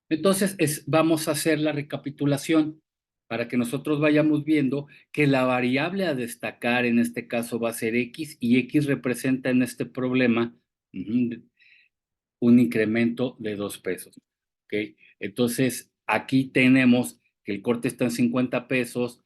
Entonces, vamos a hacer la recapitulación para que nosotros vayamos viendo que la variable a destacar en este caso va a ser X y X representa en este problema un incremento de 2 pesos. ¿Ok? Entonces, aquí tenemos que el corte está en 50 pesos,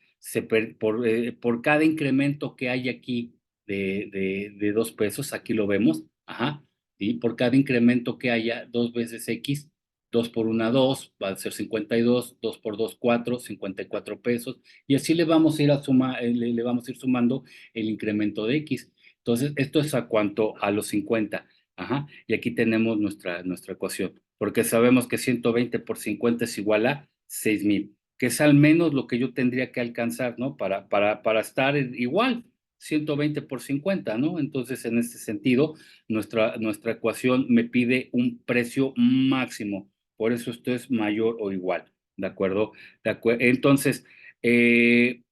por cada incremento que hay aquí de 2 pesos, aquí lo vemos, ajá, y por cada incremento que haya 2 veces X, 2 por 1, 2, va a ser 52, 2 por 2, 4, 54 pesos, y así le vamos a ir le vamos a ir sumando el incremento de X. Entonces, esto es a cuanto a los 50. Ajá, y aquí tenemos nuestra ecuación, porque sabemos que 120 por 50 es igual a 6,000, que es al menos lo que yo tendría que alcanzar, ¿no? Para estar igual, 120 por 50, ¿no? Entonces, en este sentido, nuestra ecuación me pide un precio máximo, por eso esto es mayor o igual, ¿de acuerdo? Entonces, eh,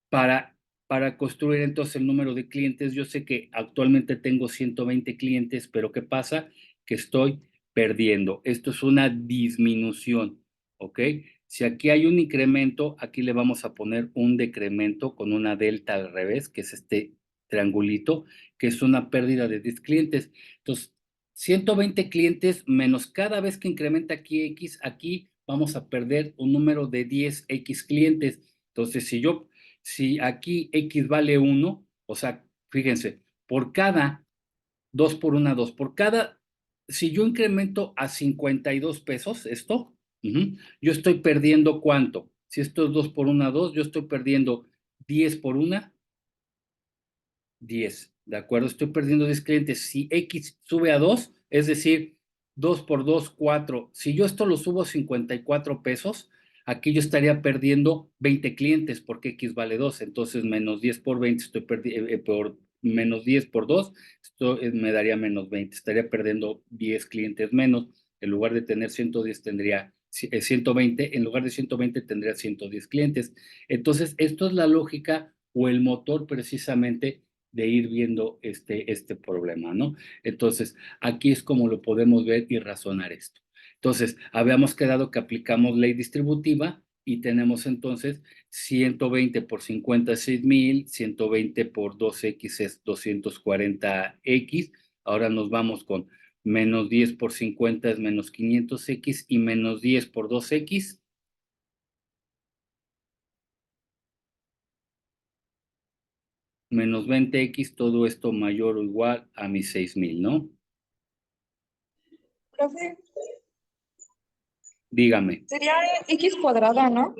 para, para construir entonces el número de clientes, yo sé que actualmente tengo 120 clientes, pero ¿qué pasa? Que estoy perdiendo. Esto es una disminución, ¿ok? Si aquí hay un incremento, aquí le vamos a poner un decremento con una delta al revés, que es este triangulito, que es una pérdida de 10 clientes. Entonces, 120 clientes menos cada vez que incrementa aquí X, aquí vamos a perder un número de 10X clientes. Entonces, si aquí X vale 1, o sea, fíjense, por cada 2 por 1, 2, si yo incremento a 52 pesos esto, yo estoy perdiendo ¿cuánto? Si esto es 2 por 1, 2, yo estoy perdiendo 10 por 1, 10, ¿de acuerdo? Estoy perdiendo 10 clientes. Si X sube a 2, es decir, 2 por 2, 4. Si yo esto lo subo a 54 pesos, aquí yo estaría perdiendo 20 clientes porque X vale 2. Entonces, menos 10 por 20, estoy perdiendo, por menos 10 por 2, esto me daría menos 20. Estaría perdiendo 10 clientes menos. En lugar de tener 110, tendría 120. En lugar de 120, tendría 110 clientes. Entonces, esto es la lógica o el motor precisamente de ir viendo este problema, ¿no? Entonces, aquí es como lo podemos ver y razonar esto. Entonces, habíamos quedado que aplicamos ley distributiva y tenemos entonces 120 por 50 es 6,000, 120 por 2X es 240X. Ahora nos vamos con menos 10 por 50 es menos 500X y menos 10 por 2X. Menos 20X, todo esto mayor o igual a mis 6,000, ¿no? Profe, Dígame. sería X cuadrada, ¿no?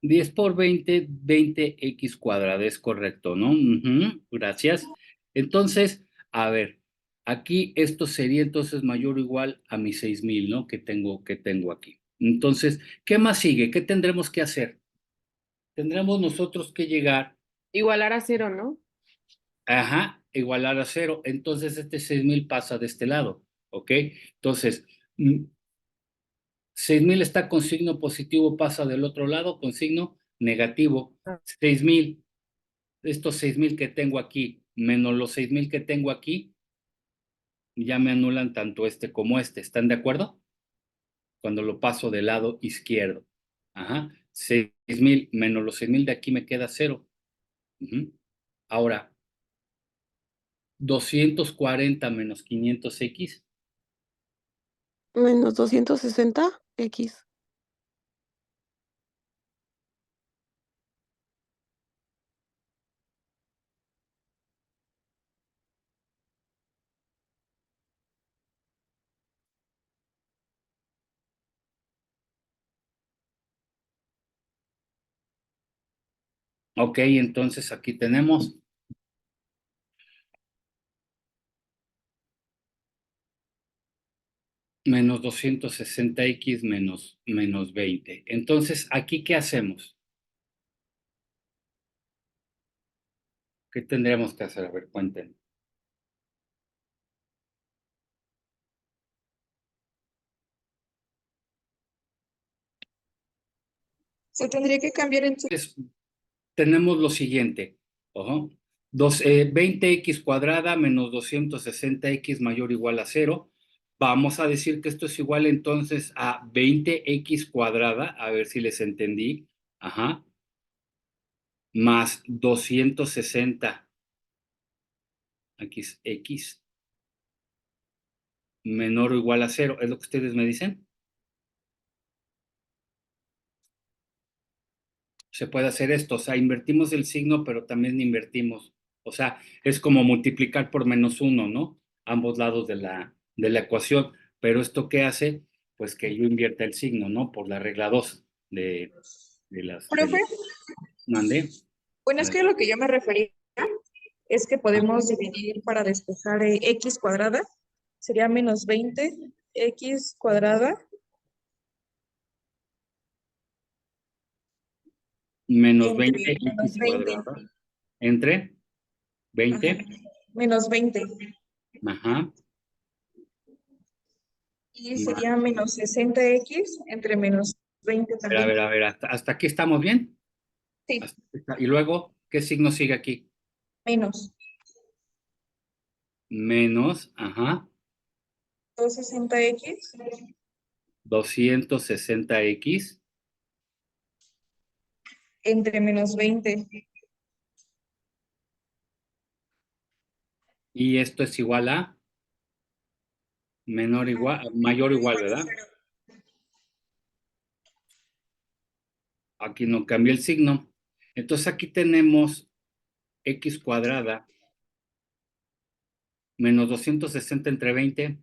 10 por 20, 20X cuadrada, es correcto, ¿no? Gracias. Entonces, a ver, aquí esto sería entonces mayor o igual a mis 6,000, ¿no? Que tengo aquí. Entonces, ¿qué más sigue? ¿Qué tendremos que hacer? Tendremos nosotros que llegar, Igualar a 0, ¿no? igualar a 0. Entonces, este 6,000 pasa de este lado, ¿ok? Entonces, 6,000 está con signo positivo, pasa del otro lado con signo negativo. 6,000, estos 6,000 que tengo aquí, menos los 6,000 que tengo aquí, ya me anulan tanto este como este. ¿Están de acuerdo? Cuando lo paso del lado izquierdo. 6,000 menos los 6,000 de aquí me queda 0. Ahora, 240 menos 500X. Menos 260X. Ok, entonces aquí tenemos menos 260X menos 20. Entonces, ¿aquí qué hacemos? ¿Qué tendríamos que hacer? A ver, cuéntenme. Se tendría que cambiar en su... Tenemos lo siguiente. 20X cuadrada menos 260X mayor o igual a 0. vamos a decir que esto es igual entonces a 20x cuadrada, a ver si les entendí, ajá, más 260, aquí es x, menor o igual a 0, ¿es lo que ustedes me dicen? Se puede hacer esto, o sea, invertimos el signo, pero también invertimos, o sea, es como multiplicar por -1, ¿no? Ambos lados de la ecuación, pero ¿esto qué hace? Pues que yo invierta el signo, ¿no? Por la regla 2 de las... Profe, ¿Mandé? bueno, A es ver. que lo que yo me refería es que Ah, podemos dividir para despejar x cuadrada. Sería menos 20 x cuadrada. menos Entre 20x menos 20. cuadrada. ¿Entre? Ajá. ¿20? Menos 20. Ajá. Y Más. sería menos 60x entre menos 20 A también. ver, a ver, hasta aquí estamos bien. Sí, Y luego, ¿qué signo sigue aquí? menos Menos, ajá, 260x 260x. entre menos 20. Y esto es igual a menor igual, mayor o igual, ¿verdad? Aquí no cambia el signo. Entonces aquí tenemos x cuadrada menos 260 entre 20.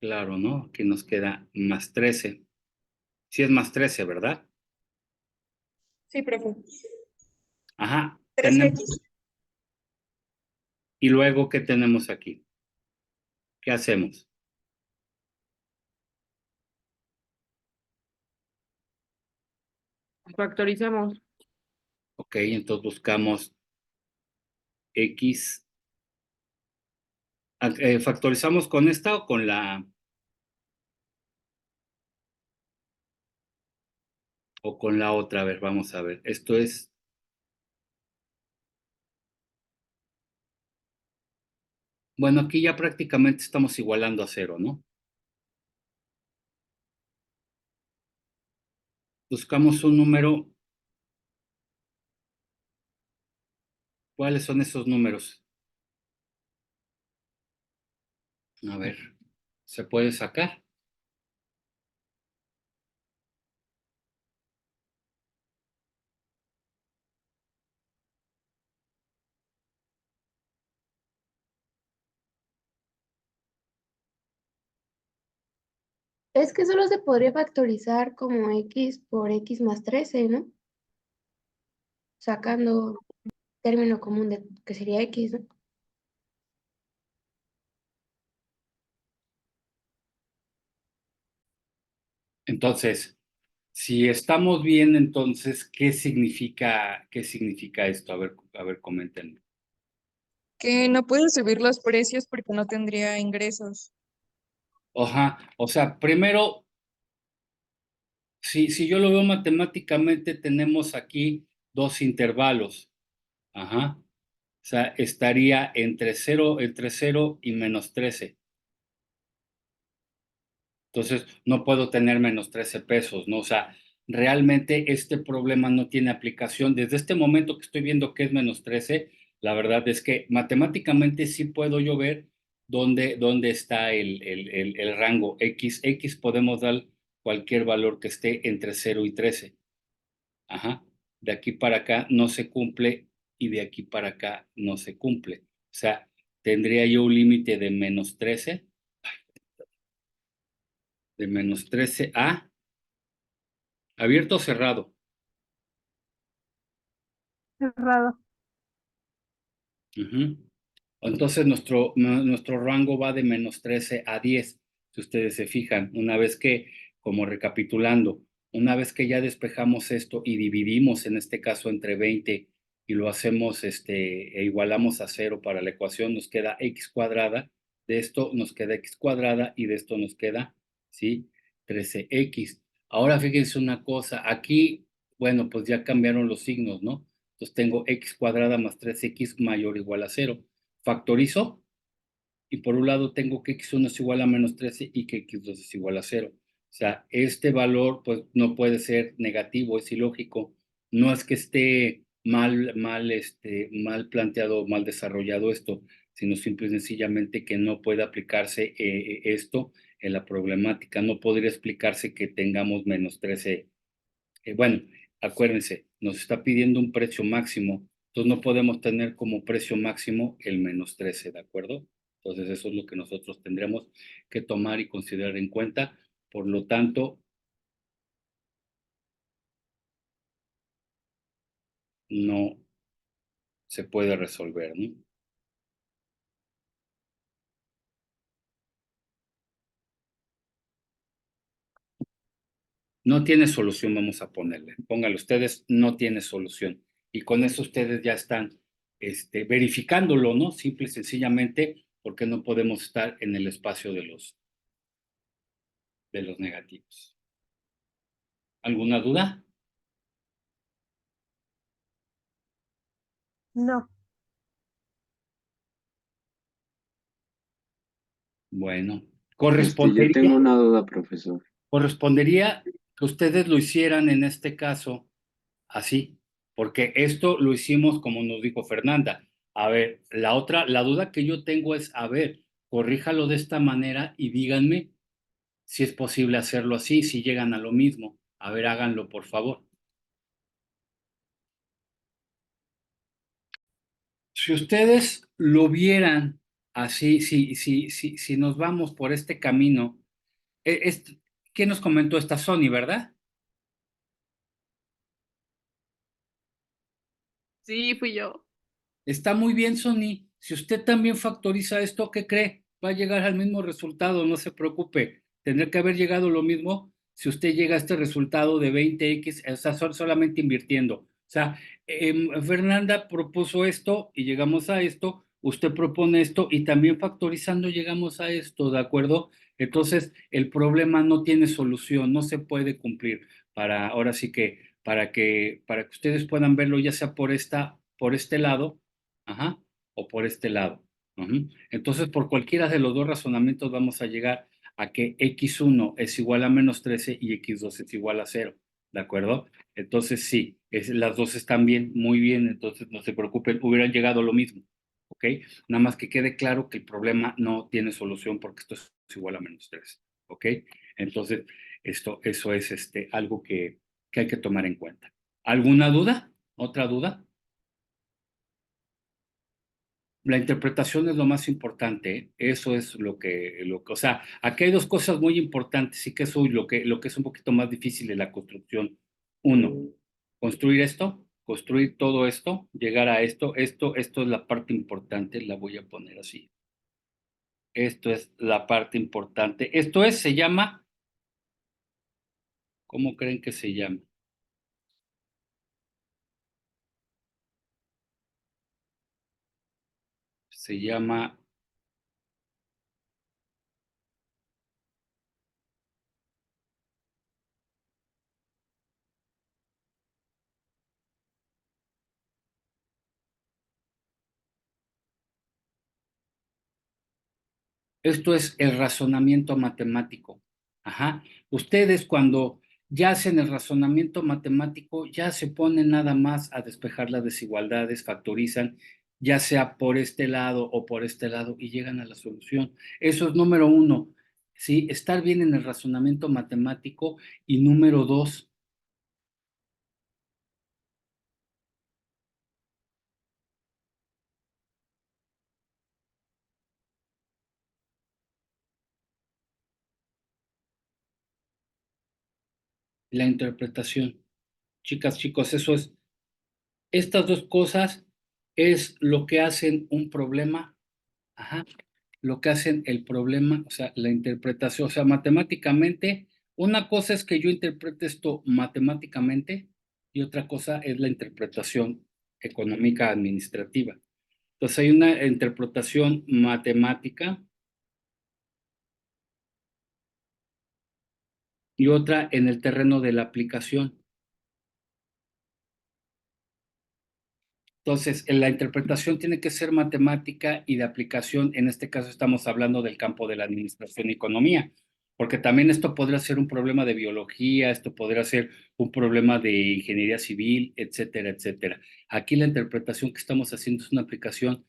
Claro, ¿no? Aquí nos queda más 13. Sí es más 13, ¿verdad? Sí, profe. Ajá. Tenemos, 13x. y luego, ¿qué tenemos aquí? ¿Qué hacemos? Factorizamos. Ok, entonces buscamos x. ¿Factorizamos con esta o con la otra? A ver, vamos a ver. Esto es, bueno, aquí ya prácticamente estamos igualando a 0, ¿no? Buscamos un número. ¿Cuáles son esos números? A ver, ¿se puede sacar? Es que solo se podría factorizar como x por x más 13, ¿no? Sacando término común de que sería x, ¿no? Entonces, si estamos bien, entonces, ¿qué significa esto? A ver, comenten. Que no puede subir los precios porque no tendría ingresos. Ajá, o sea, primero, si yo lo veo matemáticamente, tenemos aquí dos intervalos. Ajá. O sea, estaría entre cero y menos 13. Entonces, no puedo tener menos 13 pesos, ¿no? O sea, realmente este problema no tiene aplicación. Desde este momento que estoy viendo que es menos 13, la verdad es que matemáticamente sí puedo yo ver dónde está el rango X. X podemos dar cualquier valor que esté entre 0 y 13. Ajá. De aquí para acá no se cumple y de aquí para acá no se cumple. O sea, tendría yo un límite de -13 a abierto o cerrado. Cerrado. Ujú. Entonces nuestro rango va de -13 a 10. Si ustedes se fijan, como recapitulando, una vez que ya despejamos esto y dividimos en este caso entre 20 y lo hacemos, e igualamos a 0 para la ecuación, nos queda x cuadrada, de esto nos queda x cuadrada y de esto nos queda, ¿sí? 13x. Ahora fíjense una cosa, aquí bueno, pues ya cambiaron los signos, ¿no? Entonces tengo x cuadrada más 3x mayor o igual a 0. Factorizo y por un lado tengo que x1 es igual a menos 13 y que x2 es igual a 0. O sea, este valor pues no puede ser negativo, es ilógico. No es que esté mal planteado, mal desarrollado esto, sino simple y sencillamente que no puede aplicarse esto en la problemática. No podría explicarse que tengamos menos 13. Bueno, acuérdense, nos está pidiendo un precio máximo, entonces no podemos tener como precio máximo el menos 13, ¿de acuerdo? Entonces eso es lo que nosotros tendremos que tomar y considerar en cuenta. Por lo tanto, no se puede resolver, ¿no? No tiene solución, vamos a ponerle. Póngale ustedes, no tiene solución. Y con eso ustedes ya están verificándolo, ¿no? Simple y sencillamente, porque no podemos estar en el espacio de los negativos. ¿Alguna duda? No. Bueno, Yo tengo una duda, profesor. correspondería que ustedes lo hicieran en este caso así, porque esto lo hicimos como nos dijo Fernanda. A ver, la duda que yo tengo es, a ver, corríjalo de esta manera y díganme si es posible hacerlo así, si llegan a lo mismo. A ver, háganlo, por favor. Si ustedes lo vieran así, si nos vamos por este camino, ¿quién nos comentó esta Sony, verdad? Sí, fui yo. Está muy bien, Sony. Si usted también factoriza esto, ¿qué cree? Va a llegar al mismo resultado, no se preocupe. Tendría que haber llegado lo mismo si usted llega a este resultado de 20x, o sea, solamente invirtiendo. O sea, Fernanda propuso esto y llegamos a esto, usted propone esto y también factorizando llegamos a esto, ¿de acuerdo? Entonces, el problema no tiene solución, no se puede cumplir ahora sí que, para que ustedes puedan verlo ya sea por este lado. Ajá, o por este lado. Ujú. Entonces, por cualquiera de los dos razonamientos vamos a llegar a que x1 es igual a menos 13 y x2 es igual a 0, ¿de acuerdo? Entonces, sí, las dos están bien, muy bien, entonces no se preocupen, hubieran llegado a lo mismo, ¿ok? Nada más que quede claro que el problema no tiene solución porque esto es igual a menos 13, ¿ok? Entonces, eso es algo que hay que tomar en cuenta. ¿Alguna duda? ¿Otra duda? La interpretación es lo más importante, ¿eh? Eso es o sea, aquí hay dos cosas muy importantes y que eso es lo que es un poquito más difícil de la construcción. Uno, construir esto, construir todo esto, llegar a esto es la parte importante, la voy a poner así. Esto es la parte importante. Se llama, ¿cómo creen que se llama? Se llama Esto es el razonamiento matemático. Ajá. Ustedes cuando ya hacen el razonamiento matemático, ya se ponen nada más a despejar las desigualdades, factorizan, ya sea por este lado o por este lado, y llegan a la solución. Eso es número uno, ¿sí? Estar bien en el razonamiento matemático. Y número dos, la interpretación. Chicas, chicos, estas dos cosas es lo que hacen un problema. Ajá, lo que hacen el problema, o sea, la interpretación, o sea, matemáticamente, una cosa es que yo interprete esto matemáticamente y otra cosa es la interpretación económica administrativa. Entonces hay una interpretación matemática y otra en el terreno de la aplicación. Entonces, la interpretación tiene que ser matemática y de aplicación. En este caso estamos hablando del campo de la administración y economía, porque también esto podría ser un problema de biología, esto podría ser un problema de ingeniería civil, etcétera, etcétera. Aquí la interpretación que estamos haciendo es una aplicación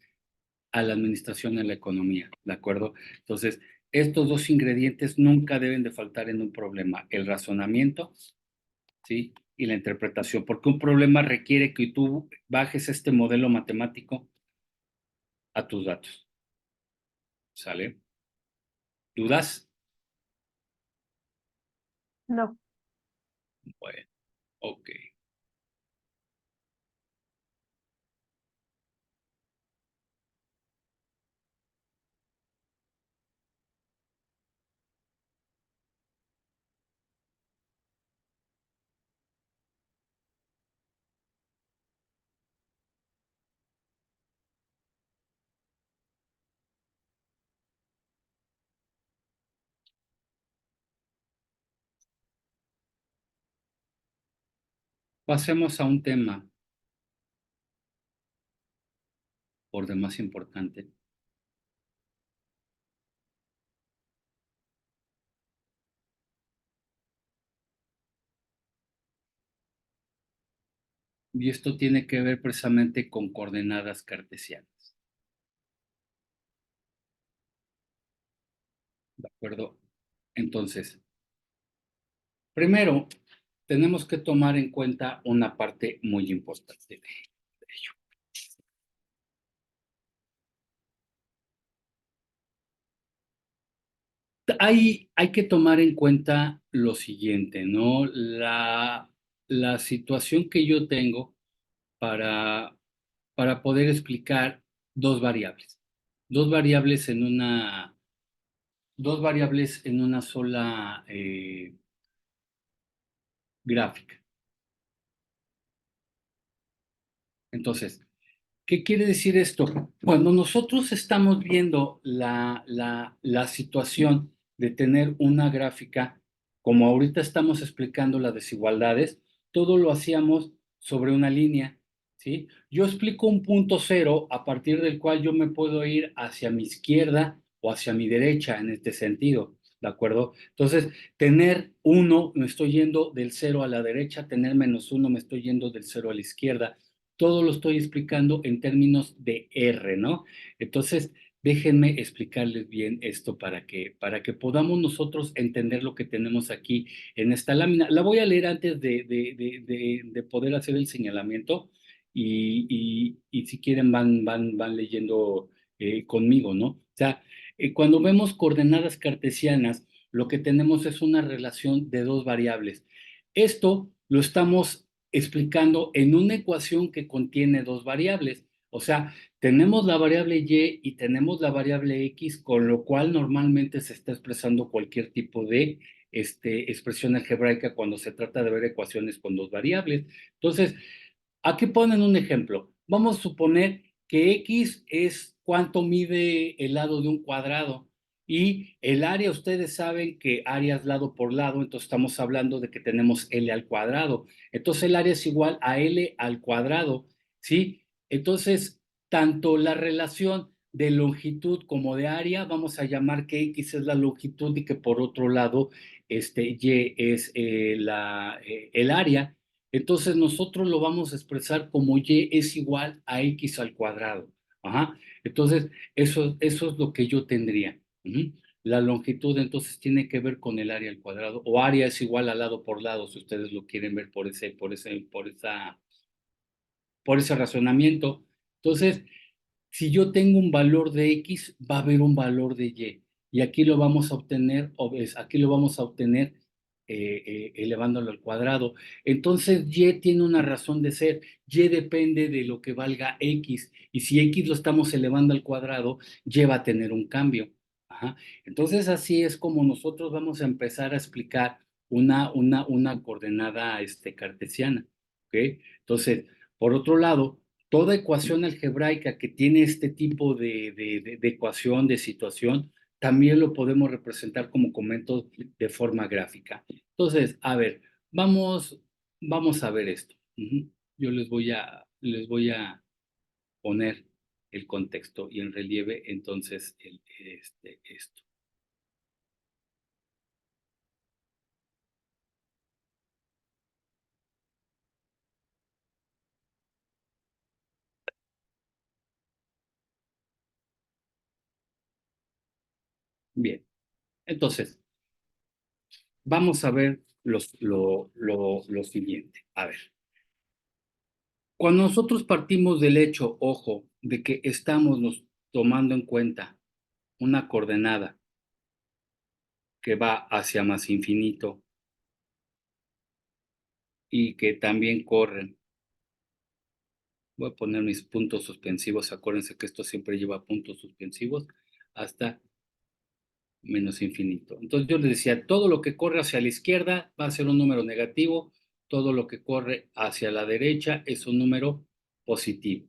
a la administración y a la economía, ¿de acuerdo? Entonces, estos dos ingredientes nunca deben de faltar en un problema, el razonamiento, ¿sí? Y la interpretación, porque un problema requiere que tú bajes este modelo matemático a tus datos, ¿sale? ¿Dudas? No. Bueno, ok. Pasemos a un tema por demás importante. Y esto tiene que ver precisamente con coordenadas cartesianas. ¿De acuerdo? Entonces, primero, tenemos que tomar en cuenta una parte muy importante de ello. Hay que tomar en cuenta lo siguiente, ¿no? La situación que yo tengo para, para poder explicar dos variables. Dos variables en una, dos variables en una sola gráfica. Entonces, ¿qué quiere decir esto? Cuando nosotros estamos viendo la situación de tener una gráfica, como ahorita estamos explicando las desigualdades, todo lo hacíamos sobre una línea, ¿sí? Yo explico un punto cero a partir del cual yo me puedo ir hacia mi izquierda o hacia mi derecha en este sentido, ¿de acuerdo? Entonces, tener uno, me estoy yendo del cero a la derecha, tener menos uno, me estoy yendo del cero a la izquierda. Todo lo estoy explicando en términos de R, ¿no? Entonces, déjenme explicarles bien esto para que podamos nosotros entender lo que tenemos aquí en esta lámina. La voy a leer antes de poder hacer el señalamiento y si quieren van leyendo conmigo, ¿no? O sea, cuando vemos coordenadas cartesianas, lo que tenemos es una relación de dos variables. Esto lo estamos explicando en una ecuación que contiene dos variables. O sea, tenemos la variable y y tenemos la variable x, con lo cual normalmente se está expresando cualquier tipo de expresión algebraica cuando se trata de ver ecuaciones con dos variables. Entonces, aquí ponen un ejemplo. Vamos a suponer que x es cuánto mide el lado de un cuadrado y el área, ustedes saben que área es lado por lado, entonces estamos hablando de que tenemos L al cuadrado. Entonces el área es igual a L al cuadrado, ¿sí? Entonces, tanto la relación de longitud como de área, vamos a llamar que X es la longitud y que por otro lado, Y es el área. Entonces nosotros lo vamos a expresar como Y es igual a X al cuadrado. Ajá. Entonces, eso es lo que yo tendría. Ujú. La longitud entonces tiene que ver con el área al cuadrado, o área es igual a lado por lado, si ustedes lo quieren ver por ese razonamiento. Entonces, si yo tengo un valor de X, va a haber un valor de Y. Y aquí lo vamos a obtener, aquí lo vamos a obtener elevándolo al cuadrado. Entonces, Y tiene una razón de ser. Y depende de lo que valga X. Y si X lo estamos elevando al cuadrado, Y va a tener un cambio. Ajá. Entonces, así es como nosotros vamos a empezar a explicar una coordenada cartesiana. ¿Ok? Entonces, por otro lado, toda ecuación algebraica que tiene este tipo de ecuación, de situación, también lo podemos representar como comento de forma gráfica. Entonces, a ver, vamos a ver esto. Yo les voy a poner el contexto y en relieve entonces esto. Bien, entonces, vamos a ver lo siguiente. A ver, cuando nosotros partimos del hecho, ojo, de que estamos tomando en cuenta una coordenada que va hacia más infinito y que también corren. Voy a poner mis puntos suspensivos. Acuérdense que esto siempre lleva puntos suspensivos hasta menos infinito. Entonces yo les decía, todo lo que corre hacia la izquierda va a ser un número negativo, todo lo que corre hacia la derecha es un número positivo.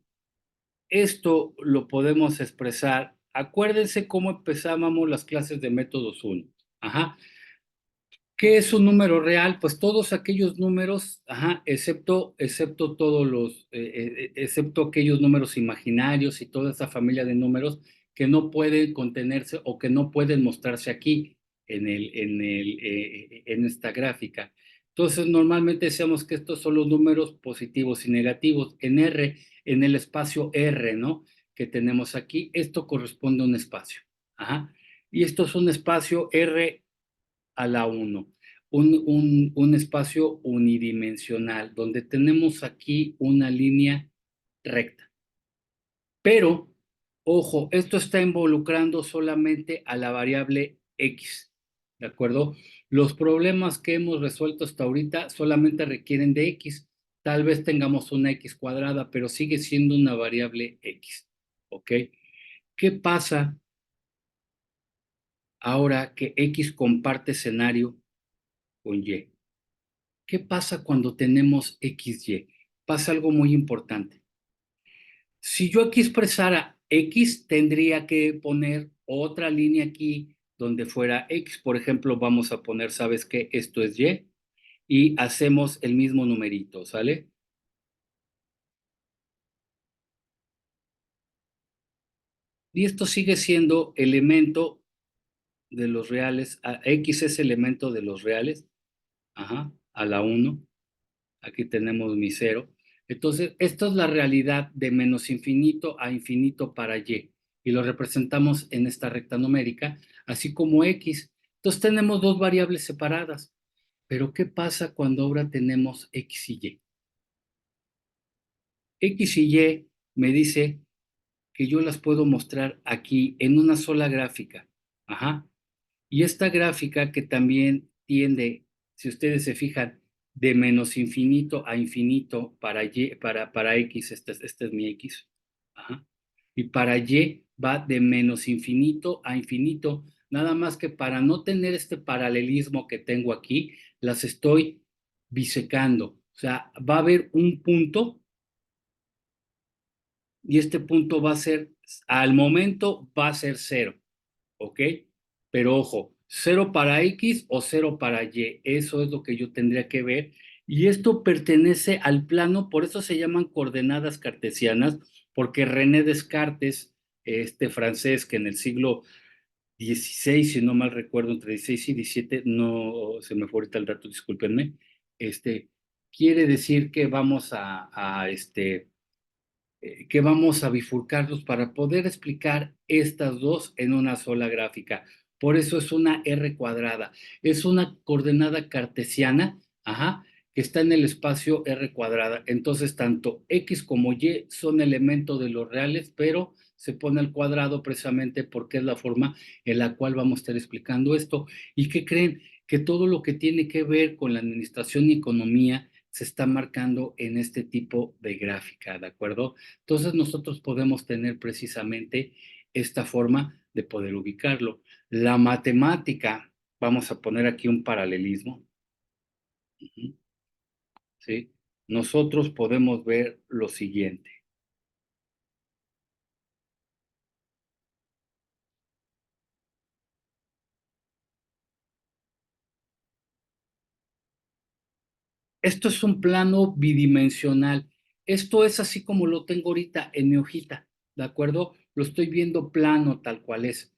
Esto lo podemos expresar. Acuérdense cómo empezábamos las clases de métodos 1. Ajá. ¿Qué es un número real? Pues todos aquellos números, ajá, excepto excepto aquellos números imaginarios y toda esa familia de números que no pueden contenerse o que no pueden mostrarse aquí en esta gráfica. Entonces, normalmente decíamos que estos son los números positivos y negativos. En R, en el espacio R, ¿no? Que tenemos aquí, esto corresponde a un espacio. Ajá. Y esto es un espacio R a la 1, un espacio unidimensional, donde tenemos aquí una línea recta. Pero, ojo, esto está involucrando solamente a la variable X, ¿de acuerdo? Los problemas que hemos resuelto hasta ahorita solamente requieren de X. Tal vez tengamos una X cuadrada, pero sigue siendo una variable X, ¿ok? ¿Qué pasa ahora que X comparte escenario con Y? ¿Qué pasa cuando tenemos XY? Pasa algo muy importante. Si yo aquí expresara X, tendría que poner otra línea aquí donde fuera X. Por ejemplo, vamos a poner, ¿sabes qué? Esto es Y. Y hacemos el mismo numerito, ¿sale? Y esto sigue siendo elemento de los reales. X es elemento de los reales. Ajá, a la 1. Aquí tenemos mi 0. Entonces, esto es la realidad de menos infinito a infinito para Y. Y lo representamos en esta recta numérica, así como X. Entonces tenemos dos variables separadas. Pero ¿qué pasa cuando ahora tenemos X y Y? X y Y me dice que yo las puedo mostrar aquí en una sola gráfica. Ajá. Y esta gráfica que también tiende, si ustedes se fijan, de menos infinito a infinito para Y, para X, este es mi X. Ajá. Y para Y va de menos infinito a infinito, nada más que para no tener este paralelismo que tengo aquí, las estoy bisecando. O sea, va a haber un punto y este punto va a ser, al momento va a ser 0. ¿Ok? Pero ojo, 0 para X o 0 para Y, eso es lo que yo tendría que ver. Y esto pertenece al plano, por eso se llaman coordenadas cartesianas, porque René Descartes, este francés que en el siglo XVI, si no mal recuerdo, entre 16 y 17, no se me fue ahorita el dato, discúlpenme, quiere decir que vamos que vamos a bifurcarlos para poder explicar estas dos en una sola gráfica. Por eso es una R cuadrada. Es una coordenada cartesiana, ajá, que está en el espacio R cuadrada. Entonces, tanto X como Y son elementos de los reales, pero se pone al cuadrado precisamente porque es la forma en la cual vamos a estar explicando esto. ¿Y qué creen? Que todo lo que tiene que ver con la administración y economía se está marcando en este tipo de gráfica, ¿de acuerdo? Entonces nosotros podemos tener precisamente esta forma de poder ubicarlo. La matemática, vamos a poner aquí un paralelismo, ¿sí? Nosotros podemos ver lo siguiente. Esto es un plano bidimensional. Esto es así como lo tengo ahorita en mi hojita, ¿de acuerdo? Lo estoy viendo plano tal cual es,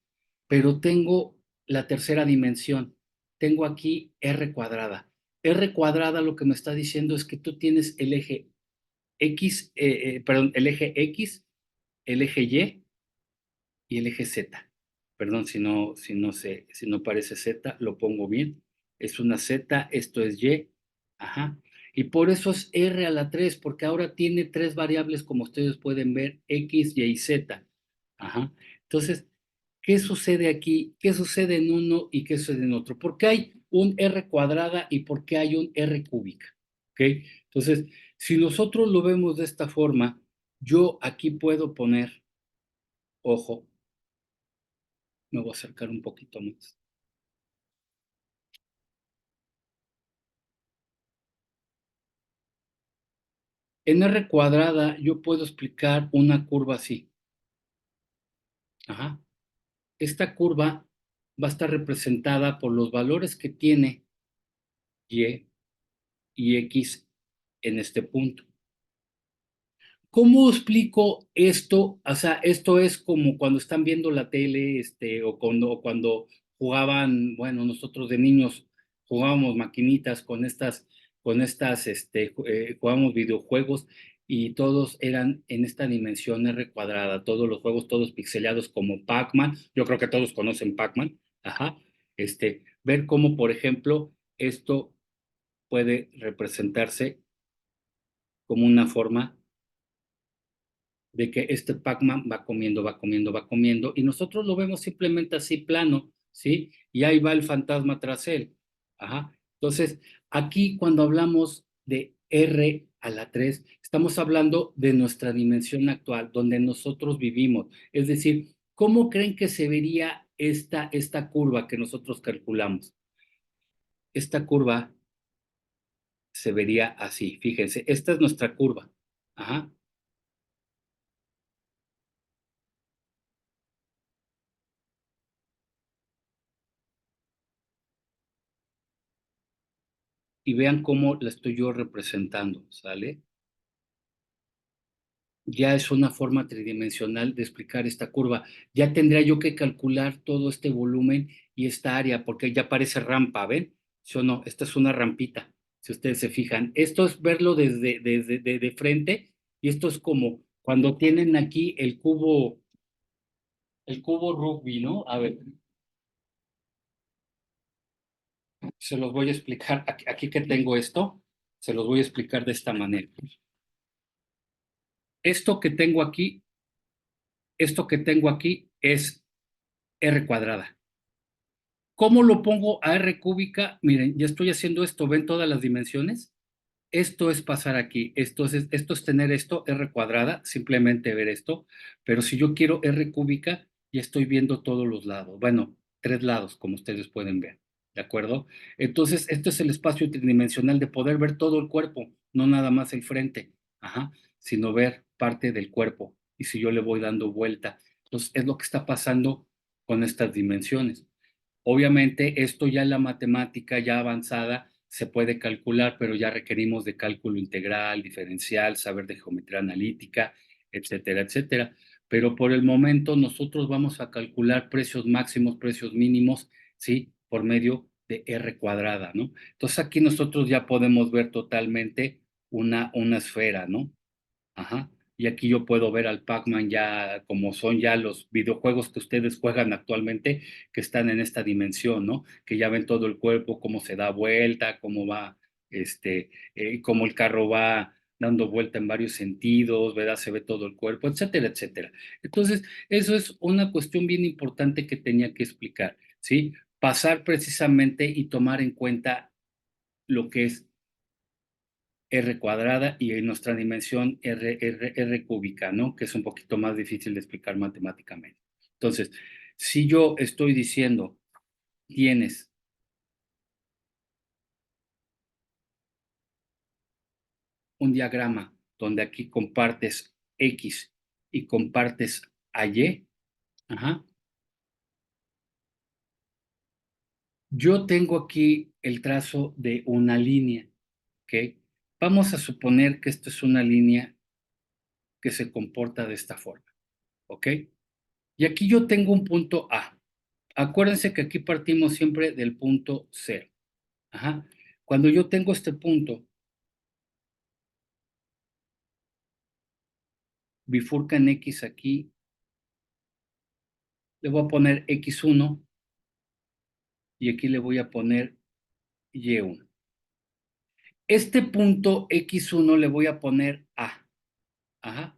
pero tengo la tercera dimensión. Tengo aquí R cuadrada. R cuadrada lo que me está diciendo es que tú tienes el eje X, perdón, el eje X, el eje Y y el eje Z. Perdón si no parece Z, lo pongo bien. Es una Z, esto es Y. Ajá. Y por eso es R a la 3, porque ahora tiene tres variables, como ustedes pueden ver, X, Y y Z. Ajá. Entonces, ¿qué sucede aquí? ¿Qué sucede en uno y qué sucede en otro? ¿Por qué hay un R cuadrada y por qué hay un R cúbica? ¿Ok? Entonces, si nosotros lo vemos de esta forma, yo aquí puedo poner, ojo, me voy a acercar un poquito más. En R cuadrada yo puedo explicar una curva así. Ajá. Esta curva va a estar representada por los valores que tiene Y y X en este punto. ¿Cómo explico esto? O sea, esto es como cuando están viendo la tele, o cuando jugaban, bueno, nosotros de niños jugábamos maquinitas jugábamos videojuegos y todos eran en esta dimensión R cuadrada, todos los juegos, todos pixelados como Pac-Man. Yo creo que todos conocen Pac-Man. Ajá. Ver cómo, por ejemplo, esto puede representarse como una forma de que este Pac-Man va comiendo, va comiendo, va comiendo, y nosotros lo vemos simplemente así plano, ¿sí? Y ahí va el fantasma tras él. Ajá. Entonces, aquí cuando hablamos de R a la 3, estamos hablando de nuestra dimensión actual, donde nosotros vivimos. Es decir, ¿cómo creen que se vería esta curva que nosotros calculamos? Esta curva se vería así, fíjense, esta es nuestra curva. Ajá. Y vean cómo la estoy yo representando, ¿sale? Ya es una forma tridimensional de explicar esta curva. Ya tendría yo que calcular todo este volumen y esta área, porque ya parece rampa, ¿ven? ¿Sí o no? Esta es una rampita, si ustedes se fijan. Esto es verlo desde de frente, y esto es como cuando tienen aquí el cubo Rubik, ¿no? A ver, se los voy a explicar. Aquí que tengo esto, se los voy a explicar de esta manera. Esto que tengo aquí Esto que tengo aquí es R cuadrada. ¿Cómo lo pongo a R cúbica? Miren, ya estoy haciendo esto, ¿ven todas las dimensiones? Esto es pasar aquí, esto es tener esto, R cuadrada, simplemente ver esto, pero si yo quiero R cúbica, ya estoy viendo todos los lados, bueno, tres lados, como ustedes pueden ver, ¿de acuerdo? Entonces, esto es el espacio tridimensional de poder ver todo el cuerpo, no nada más el frente, ajá, sino ver parte del cuerpo, y si yo le voy dando vuelta. Entonces, es lo que está pasando con estas dimensiones. Obviamente, esto ya en la matemática ya avanzada se puede calcular, pero ya requerimos de cálculo integral, diferencial, saber de geometría analítica, etcétera, etcétera. Pero por el momento nosotros vamos a calcular precios máximos, precios mínimos, ¿sí? Por medio de R cuadrada, ¿no? Entonces aquí nosotros ya podemos ver totalmente una esfera, ¿no? Ajá. Y aquí yo puedo ver al Pac-Man ya como son ya los videojuegos que ustedes juegan actualmente, que están en esta dimensión, ¿no? Que ya ven todo el cuerpo, cómo se da vuelta, cómo va, cómo el carro va dando vuelta en varios sentidos, ¿verdad? Se ve todo el cuerpo, etcétera, etcétera. Entonces, eso es una cuestión bien importante que tenía que explicar, ¿sí? Pasar precisamente y tomar en cuenta lo que es R cuadrada y en nuestra dimensión R cúbica, ¿no? Que es un poquito más difícil de explicar matemáticamente. Entonces, si yo estoy diciendo, tienes un diagrama donde aquí compartes X y compartes a Y, ajá, yo tengo aquí el trazo de una línea, ¿ok? Vamos a suponer que esto es una línea que se comporta de esta forma, ¿ok? Y aquí yo tengo un punto A. Acuérdense que aquí partimos siempre del punto 0. Ajá. Cuando yo tengo este punto, bifurcan X aquí, le voy a poner X1 y aquí le voy a poner Y1. Este punto X1 le voy a poner A. Ajá.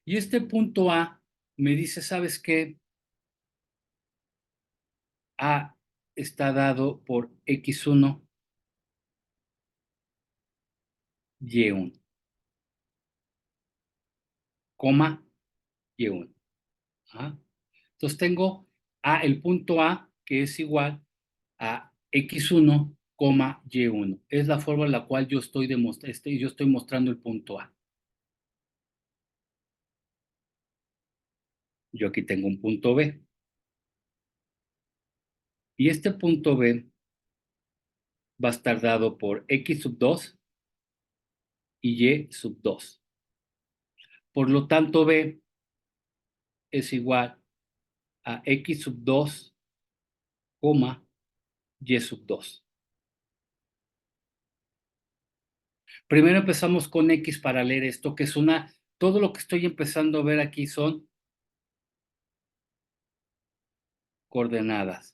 Y este punto A me dice, ¿sabes qué? A está dado por X1, Y1, coma, Y1. Ajá. Entonces tengo el punto A que es igual a X1, Y1. Es la forma en la cual yo estoy mostrando el punto A. Yo aquí tengo un punto B. Y este punto B va a estar dado por X sub 2 y Y sub 2. Por lo tanto, B es igual a X sub 2, Y sub 2. Primero empezamos con X para leer esto, que es todo lo que estoy empezando a ver aquí son coordenadas.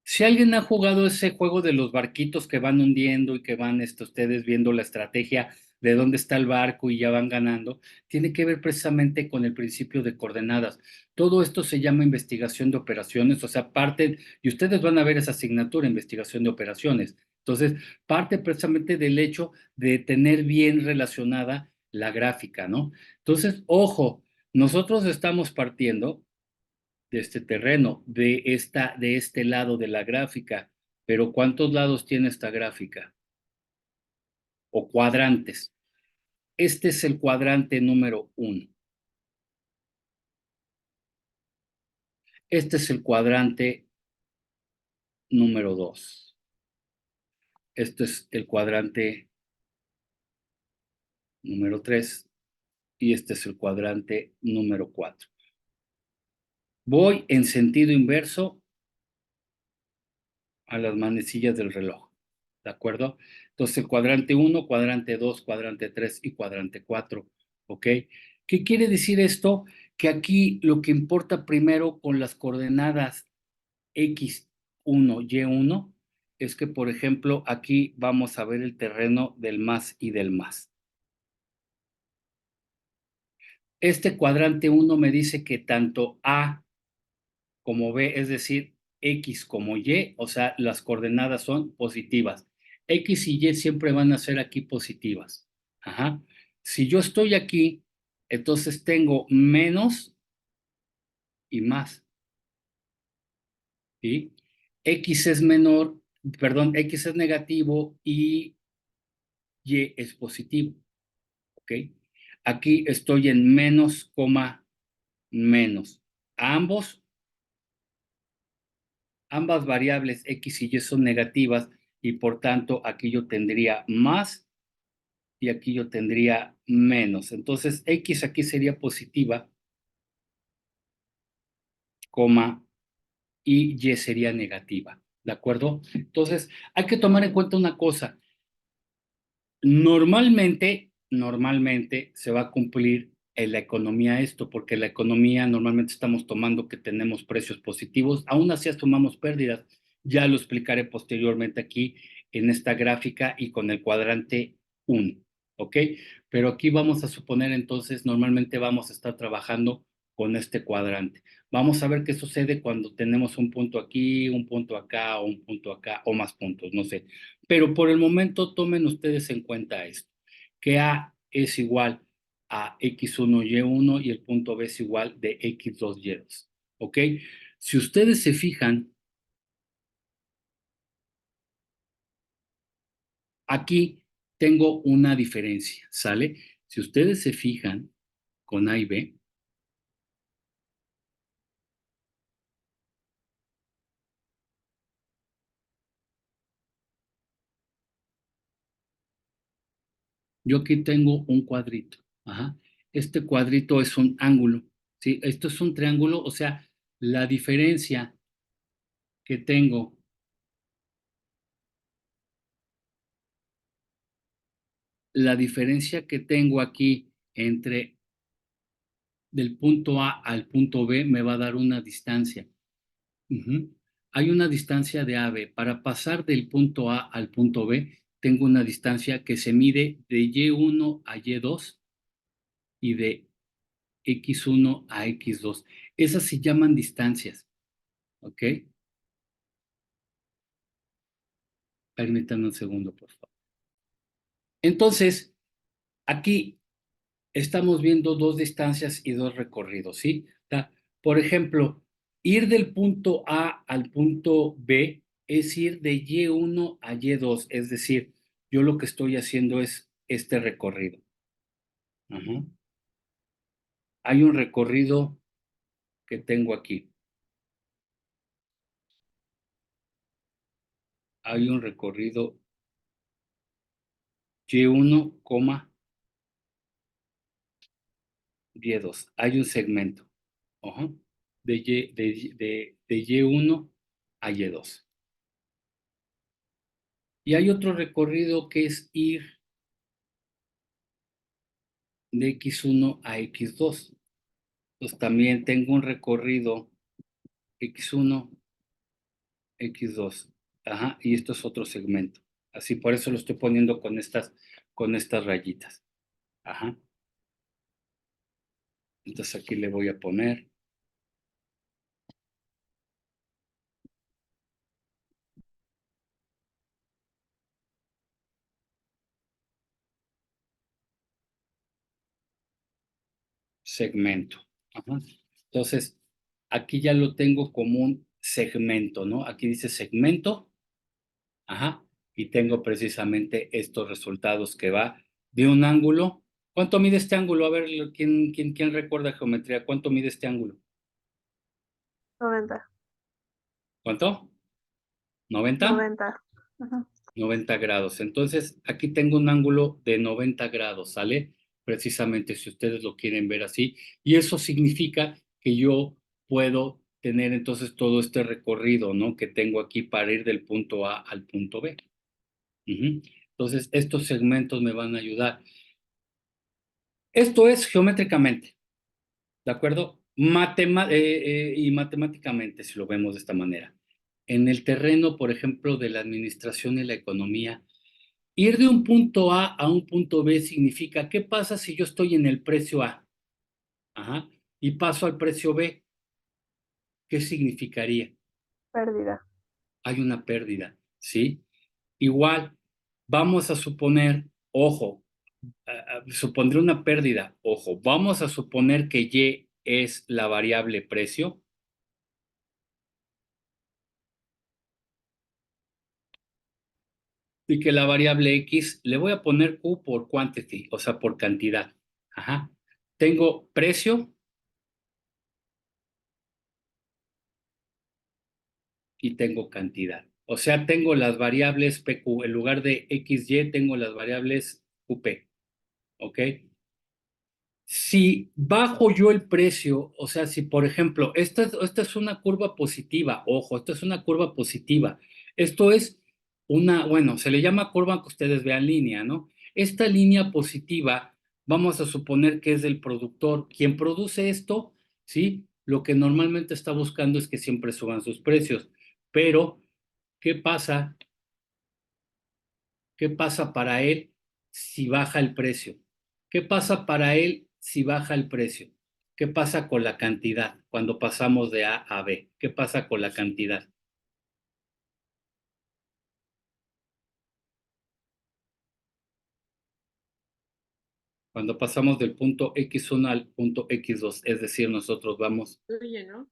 Si alguien ha jugado ese juego de los barquitos que van hundiendo y que van ustedes viendo la estrategia de dónde está el barco y ya van ganando, tiene que ver precisamente con el principio de coordenadas. Todo esto se llama investigación de operaciones, o sea, y ustedes van a ver esa asignatura, investigación de operaciones. Entonces, parte precisamente del hecho de tener bien relacionada la gráfica, ¿no? Entonces, ojo, nosotros estamos partiendo de este terreno, de este lado de la gráfica. Pero ¿cuántos lados tiene esta gráfica? O cuadrantes. Este es el cuadrante número 1. Este es el cuadrante número 2. Este es el cuadrante número 3. Y este es el cuadrante número 4. Voy en sentido inverso a las manecillas del reloj. ¿De acuerdo? Entonces, el cuadrante 1, cuadrante 2, cuadrante 3 y cuadrante 4. ¿Ok? ¿Qué quiere decir esto? Que aquí lo que importa primero con las coordenadas X1, Y1 es que, por ejemplo, aquí vamos a ver el terreno del más y del más. Este cuadrante 1 me dice que tanto A como B, es decir, X como Y, o sea, las coordenadas son positivas. X y Y siempre van a ser aquí positivas. Ajá. Si yo estoy aquí, entonces tengo menos y más. ¿Sí? X es menor, perdón, X es negativo y Y es positivo. ¿Ok? Aquí estoy en menos, coma, menos. Ambas variables X y Y son negativas y por tanto aquí yo tendría más y aquí yo tendría menos. Entonces X aquí sería positiva, coma, y Y sería negativa. ¿De acuerdo? Entonces hay que tomar en cuenta una cosa. Normalmente se va a cumplir en la economía esto, porque la economía normalmente estamos tomando que tenemos precios positivos, aún así tomamos pérdidas. Ya lo explicaré posteriormente aquí en esta gráfica y con el cuadrante 1, ¿ok? Pero aquí vamos a suponer entonces, normalmente vamos a estar trabajando con este cuadrante. Vamos a ver qué sucede cuando tenemos un punto aquí, un punto acá, o un punto acá, o más puntos, no sé. Pero por el momento tomen ustedes en cuenta esto, que A es igual a X1, Y1 y el punto B es igual de X2, Y2. ¿Ok? Si ustedes se fijan, aquí tengo una diferencia, ¿sale? Si ustedes se fijan con A y B, yo aquí tengo un cuadrito, Ajá. Este cuadrito es un ángulo, ¿sí? Esto es un triángulo, o sea, la diferencia que tengo aquí entre del punto A al punto B me va a dar una distancia. Ujú. Hay una distancia de AB. Para pasar del punto A al punto B, tengo una distancia que se mide de Y1 a Y2 y de X1 a X2. Esas se llaman distancias, ¿ok? Permítanme un segundo, por favor. Entonces, aquí estamos viendo dos distancias y dos recorridos, ¿sí? Por ejemplo, ir del punto A al punto B es ir de Y1 a Y2, es decir, yo lo que estoy haciendo es este recorrido. Ajá. Hay un recorrido que tengo aquí. Hay un recorrido Y1, Y2. Hay un segmento. Ajá. De Y1 a Y2. Y hay otro recorrido que es ir de X1 a X2. Pues también tengo un recorrido X1, X2. Ajá, y esto es otro segmento. Así, por eso lo estoy poniendo con estas rayitas. Ajá. Entonces aquí le voy a poner segmento. Ajá. Entonces, aquí ya lo tengo como un segmento, ¿no? Aquí dice segmento. Ajá. Y tengo precisamente estos resultados que va de un ángulo. ¿Cuánto mide este ángulo? A ver, ¿quién recuerda geometría? ¿Cuánto mide este ángulo? 90. ¿Cuánto? ¿90? 90. Ajá. 90 grados. Entonces, aquí tengo un ángulo de 90 grados, ¿sale? Precisamente si ustedes lo quieren ver así. Y eso significa que yo puedo tener entonces todo este recorrido, ¿no? Que tengo aquí para ir del punto A al punto B. Ujú. Entonces, estos segmentos me van a ayudar. Esto es geométricamente, ¿de acuerdo? Y matemáticamente, si lo vemos de esta manera. En el terreno, por ejemplo, de la administración y la economía, ir de un punto A a un punto B significa, ¿qué pasa si yo estoy en el precio A? Ajá, y paso al precio B. ¿Qué significaría? Pérdida. Hay una pérdida, ¿sí? Igual, vamos a suponer, ojo, supondré una pérdida, ojo, vamos a suponer que Y es la variable precio. Y que la variable X le voy a poner Q por quantity, o sea, por cantidad. Ajá. Tengo precio y tengo cantidad. O sea, tengo las variables PQ. En lugar de XY, tengo las variables QP. ¿Ok? Si bajo yo el precio, o sea, si por ejemplo, esta es una curva positiva, ojo, esta es una curva positiva. Esto es bueno, se le llama curva que ustedes vean línea, ¿no? Esta línea positiva, vamos a suponer que es del productor. Quien produce esto, ¿sí? Lo que normalmente está buscando es que siempre suban sus precios. Pero, ¿qué pasa? ¿Qué pasa para él si baja el precio? ¿Qué pasa para él si baja el precio? ¿Qué pasa con la cantidad cuando pasamos de A a B? ¿Qué pasa con la cantidad? Cuando pasamos del punto X1 al punto X2, es decir, nosotros vamos. Oye, ¿no?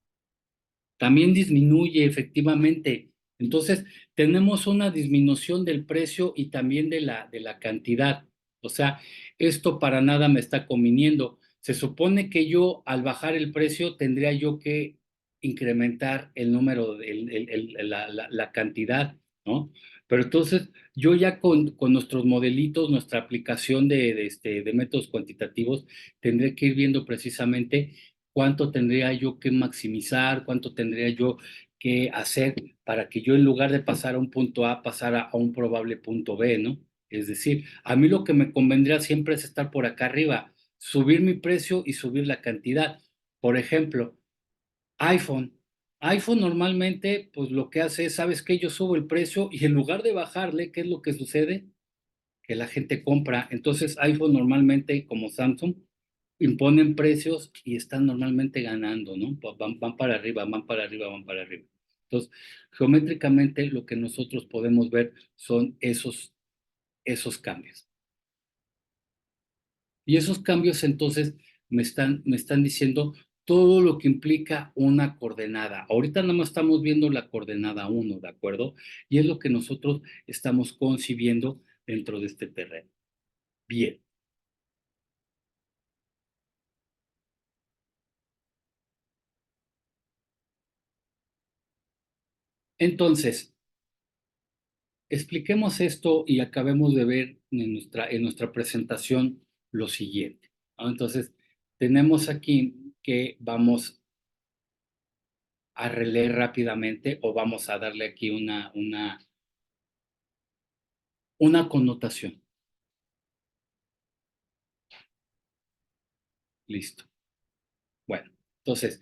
También disminuye efectivamente. Entonces, tenemos una disminución del precio y también de la cantidad. O sea, esto para nada me está conviniendo. Se supone que yo, al bajar el precio, tendría yo que incrementar el número, la cantidad ¿no? Pero entonces, yo ya con nuestros modelitos, nuestra aplicación de métodos cuantitativos, tendré que ir viendo precisamente cuánto tendría yo que maximizar, cuánto tendría yo que hacer para que yo en lugar de pasar a un punto A, pasara a un probable punto B, ¿no? Es decir, a mí lo que me convendría siempre es estar por acá arriba, subir mi precio y subir la cantidad. Por ejemplo, iPhone. iPhone normalmente, pues lo que hace es, ¿sabes qué? Yo subo el precio y en lugar de bajarle, ¿qué es lo que sucede? Que la gente compra. Entonces, iPhone normalmente, como Samsung, imponen precios y están normalmente ganando, ¿no? Van para arriba, van para arriba, van para arriba. Entonces, geométricamente lo que nosotros podemos ver son esos cambios. Y esos cambios entonces me están diciendo todo lo que implica una coordenada. Ahorita nada más estamos viendo la coordenada 1, ¿de acuerdo? Y es lo que nosotros estamos concibiendo dentro de este terreno. Bien. Entonces, expliquemos esto y acabemos de ver en nuestra presentación lo siguiente, ¿no? Entonces, tenemos aquí que vamos a releer rápidamente o vamos a darle aquí una connotación. Listo. Bueno, entonces,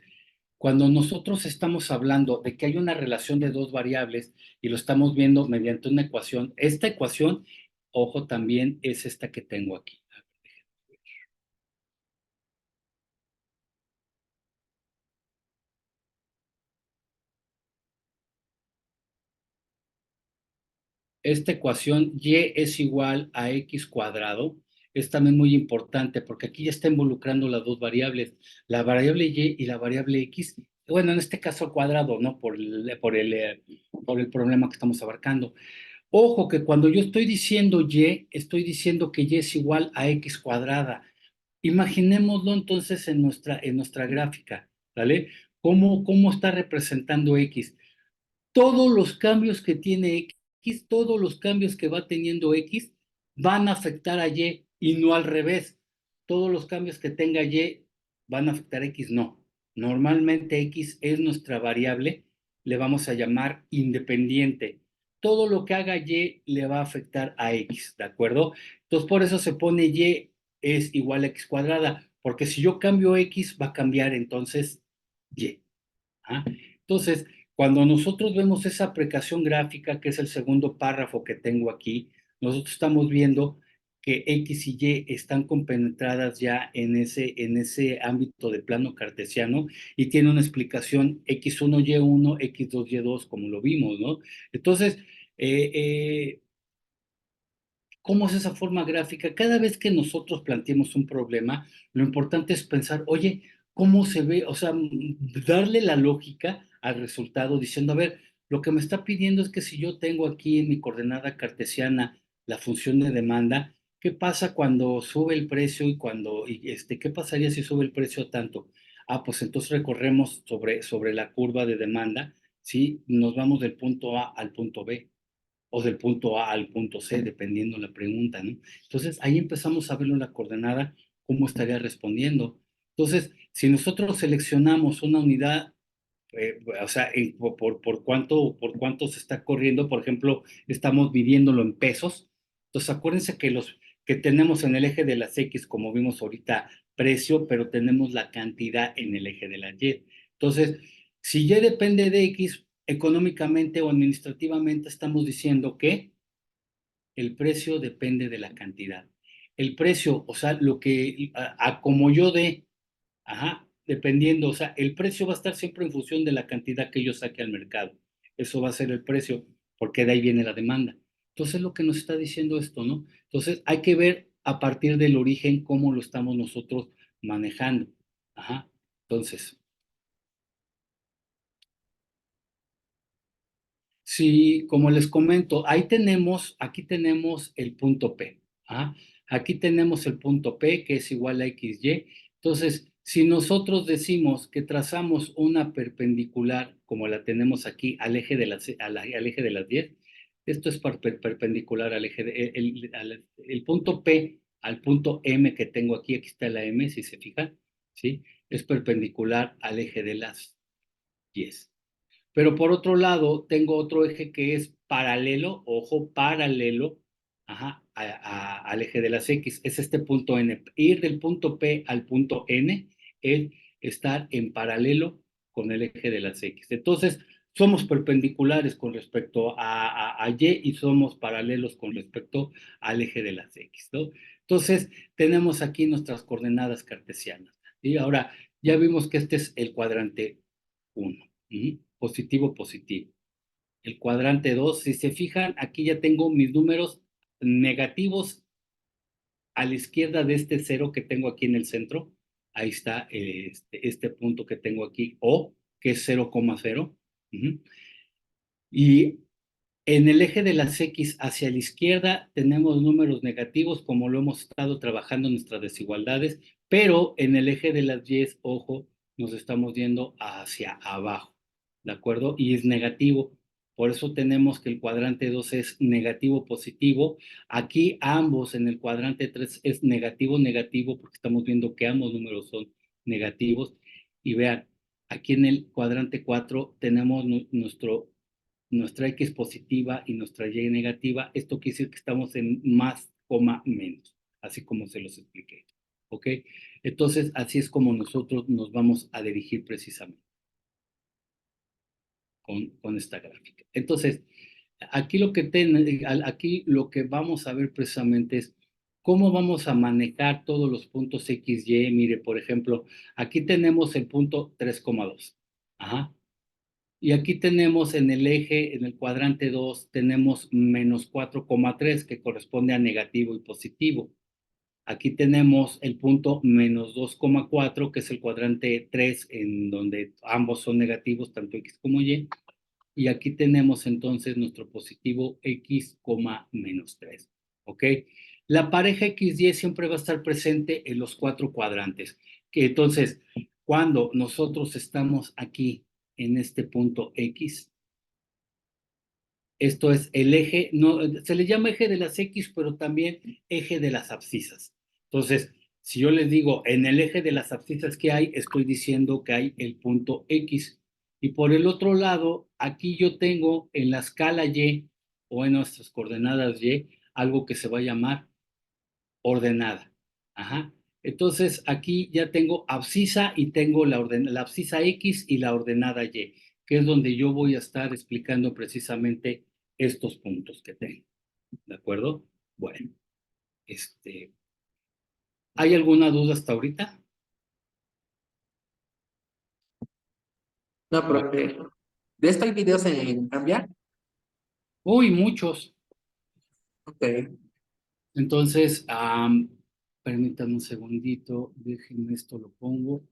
cuando nosotros estamos hablando de que hay una relación de dos variables y lo estamos viendo mediante una ecuación, esta ecuación, ojo, también es esta que tengo aquí. Esta ecuación y es igual a x cuadrado es también muy importante porque aquí ya está involucrando las dos variables, la variable y y la variable x, bueno, en este caso cuadrado, ¿no? Por el problema que estamos abarcando. Ojo que cuando yo estoy diciendo y, estoy diciendo que y es igual a x cuadrada. Imaginémoslo entonces en nuestra gráfica, ¿vale? ¿Cómo está representando x? Todos los cambios que tiene X, todos los cambios que va teniendo X van a afectar a y no al revés. Todos los cambios que tenga Y van a afectar a X, no. Normalmente X es nuestra variable, le vamos a llamar independiente. Todo lo que haga Y le va a afectar a X, ¿de acuerdo? Entonces por eso se pone Y es igual a X cuadrada, porque si yo cambio X va a cambiar entonces Y. ¿Ah? Entonces, cuando nosotros vemos esa aplicación gráfica, que es el segundo párrafo que tengo aquí, nosotros estamos viendo que X y Y están compenetradas ya en ese ámbito de plano cartesiano y tiene una explicación X1, Y1, X2, Y2, como lo vimos, ¿no? Entonces, eh, eh, ¿cómo es esa forma gráfica? Cada vez que nosotros planteemos un problema, lo importante es pensar, oye, ¿cómo se ve? O sea, darle la lógica al resultado diciendo, a ver, lo que me está pidiendo es que si yo tengo aquí en mi coordenada cartesiana la función de demanda, ¿qué pasa cuando sube el precio qué pasaría si sube el precio tanto? Ah, pues entonces recorremos sobre la curva de demanda, ¿sí? Nos vamos del punto A al punto B o del punto A al punto C, dependiendo la pregunta, ¿no? Entonces, ahí empezamos a verlo en la coordenada, cómo estaría respondiendo. Entonces, si nosotros seleccionamos una unidad, o sea, por cuánto se está corriendo, por ejemplo, estamos midiéndolo en pesos, entonces acuérdense que tenemos en el eje de las X, como vimos ahorita, precio, pero tenemos la cantidad en el eje de la Y. Entonces, si Y depende de X, económicamente o administrativamente estamos diciendo que el precio depende de la cantidad. El precio, o sea, lo que, como yo dé, ajá, dependiendo, o sea, el precio va a estar siempre en función de la cantidad que yo saque al mercado. Eso va a ser el precio, porque de ahí viene la demanda. Entonces, lo que nos está diciendo esto, ¿no? Entonces, hay que ver a partir del origen cómo lo estamos nosotros manejando. Ajá. Entonces, sí, como les comento, aquí tenemos el punto P. ¿Ah? Aquí tenemos el punto P que es igual a XY. Entonces, si nosotros decimos que trazamos una perpendicular, como la tenemos aquí, al eje de las 10, Esto es perpendicular al eje, el punto P al punto M que tengo aquí, aquí está la M, si se fijan, ¿sí? Es perpendicular al eje de las Yes. Pero por otro lado, tengo otro eje que es paralelo, ojo, paralelo, ajá, al eje de las X. Es este punto N. Ir del punto P al punto N es estar en paralelo con el eje de las X. Entonces, somos perpendiculares con respecto a Y y somos paralelos con respecto al eje de las X, ¿no? Entonces, tenemos aquí nuestras coordenadas cartesianas. Y ahora, ya vimos que este es el cuadrante 1. Positivo, positivo. El cuadrante 2, si se fijan, aquí ya tengo mis números negativos a la izquierda de este 0 que tengo aquí en el centro. Ahí está este punto que tengo aquí, O, que es 0,0. Y en el eje de las X hacia la izquierda tenemos números negativos, como lo hemos estado trabajando en nuestras desigualdades, pero en el eje de las Y, ojo, nos estamos yendo hacia abajo, ¿de acuerdo? Y es negativo. Por eso tenemos que el cuadrante 2 es negativo, positivo. Aquí ambos en el cuadrante 3 es negativo, negativo, porque estamos viendo que ambos números son negativos. Y vean, aquí en el cuadrante 4 tenemos nuestra X positiva y nuestra Y negativa. Esto quiere decir que estamos en más, coma, menos, así como se los expliqué. ¿Ok? Entonces, así es como nosotros nos vamos a dirigir precisamente con esta gráfica. Entonces, aquí aquí lo que vamos a ver precisamente es cómo vamos a manejar todos los puntos X, Y. Mire, por ejemplo, aquí tenemos el punto 3,2. Ajá. Y aquí tenemos en el eje, en el cuadrante 2, tenemos menos 4,3 que corresponde a negativo y positivo. Aquí tenemos el punto menos 2,4 que es el cuadrante 3 en donde ambos son negativos, tanto X como Y. Y aquí tenemos entonces nuestro positivo X, menos 3. ¿Ok? La pareja XY siempre va a estar presente en los 4 cuadrantes. Que entonces, cuando nosotros estamos aquí en este punto X, esto es el eje, no, se le llama eje de las X, pero también eje de las abscisas. Entonces, si yo les digo en el eje de las abscisas que hay, estoy diciendo que hay el punto X. Y por el otro lado, aquí yo tengo en la escala Y o en nuestras coordenadas Y algo que se va a llamar ordenada. Ajá. Entonces, aquí ya tengo abscisa y tengo la abscisa X y la ordenada Y, que es donde yo voy a estar explicando precisamente estos puntos que tengo. ¿De acuerdo? Bueno, ¿hay alguna duda hasta ahorita? No, profe. ¿De esto hay videos en cambiar? Uy, muchos. Ok. Entonces, permítanme un segundito, déjenme esto lo pongo.